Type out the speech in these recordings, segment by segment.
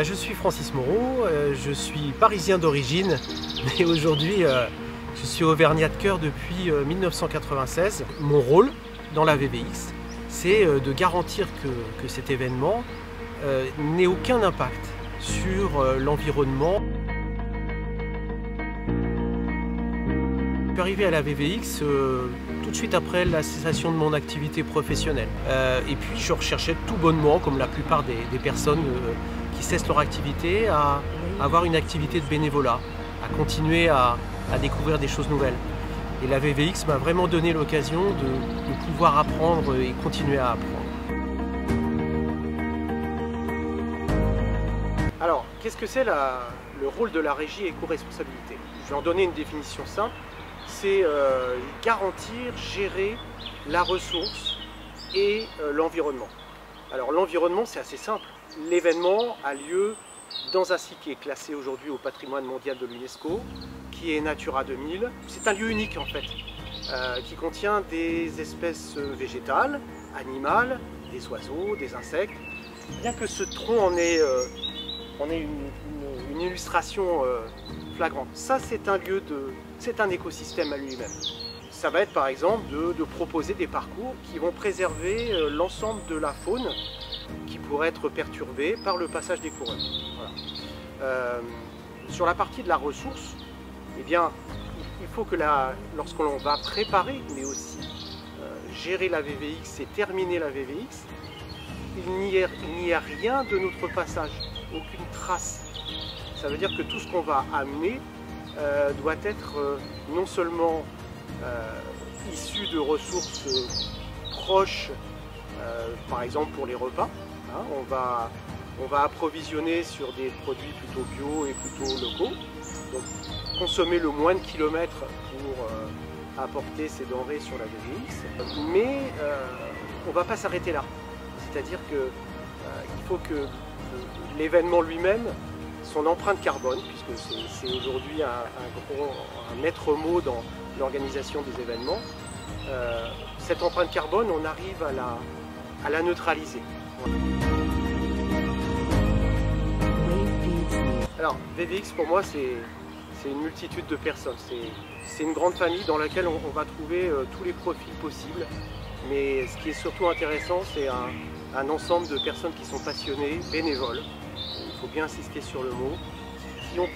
Je suis Francis Moreau, je suis parisien d'origine, mais aujourd'hui je suis auvergnat de cœur depuis 1996. Mon rôle dans la VVX, c'est de garantir que cet événement n'ait aucun impact sur l'environnement. Je suis arrivé à la VVX tout de suite après la cessation de mon activité professionnelle. Et puis je recherchais tout bonnement, comme la plupart des personnes qui cessent leur activité, à avoir une activité de bénévolat, à continuer à découvrir des choses nouvelles. Et la VVX m'a vraiment donné l'occasion de pouvoir apprendre et continuer à apprendre. Alors, qu'est-ce que c'est le rôle de la régie éco-responsabilité? Je vais en donner une définition simple. C'est garantir, gérer la ressource et l'environnement. Alors l'environnement, c'est assez simple. L'événement a lieu dans un site qui est classé aujourd'hui au patrimoine mondial de l'UNESCO, qui est Natura 2000. C'est un lieu unique en fait, qui contient des espèces végétales, animales, des oiseaux, des insectes. Bien que ce tronc en ait une illustration flagrante. Ça, c'est un écosystème à lui-même. Ça va être par exemple de proposer des parcours qui vont préserver l'ensemble de la faune qui pourrait être perturbée par le passage des coureurs. Voilà. Sur la partie de la ressource, eh bien, il faut que lorsqu'on va préparer, mais aussi gérer la VVX et terminer la VVX, il n'y a rien de notre passage, aucune trace. Ça veut dire que tout ce qu'on va amener doit être non seulement issu de ressources proches, par exemple pour les repas. Hein, on va approvisionner sur des produits plutôt bio et plutôt locaux. Donc consommer le moins de kilomètres pour apporter ces denrées sur la VVX. Mais on ne va pas s'arrêter là. C'est-à-dire qu'il faut que l'événement lui-même, son empreinte carbone, puisque c'est aujourd'hui un maître mot dans l'organisation des événements, cette empreinte carbone, on arrive à la neutraliser. Alors, VVX pour moi, c'est une multitude de personnes. C'est une grande famille dans laquelle on va trouver tous les profils possibles. Mais ce qui est surtout intéressant, c'est un ensemble de personnes qui sont passionnées, bénévoles. Il faut bien insister sur le mot, qui ont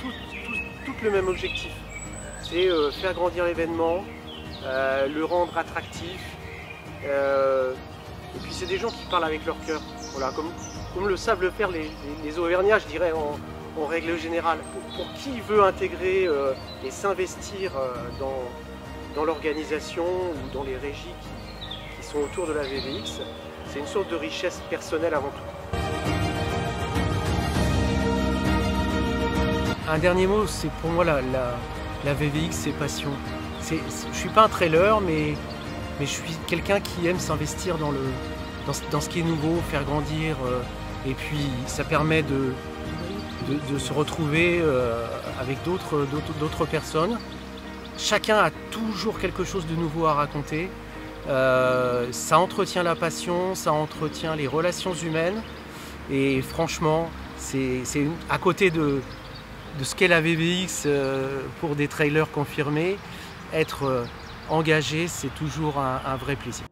toutes le même objectif. C'est faire grandir l'événement, le rendre attractif. Et puis c'est des gens qui parlent avec leur cœur. Voilà, comme le savent le faire les Auvergnats, je dirais, en règle générale. Pour qui veut intégrer et s'investir dans l'organisation ou dans les régies qui sont autour de la VVX, c'est une sorte de richesse personnelle avant tout. Un dernier mot, c'est pour moi la VVX, c'est passion. Je ne suis pas un trailer, mais je suis quelqu'un qui aime s'investir dans ce qui est nouveau, faire grandir. Et puis ça permet de se retrouver avec d'autres personnes. Chacun a toujours quelque chose de nouveau à raconter. Ça entretient la passion, ça entretient les relations humaines. Et franchement, c'est à côté de ce qu'est la VVX pour des trailers confirmés, être engagé, c'est toujours un vrai plaisir.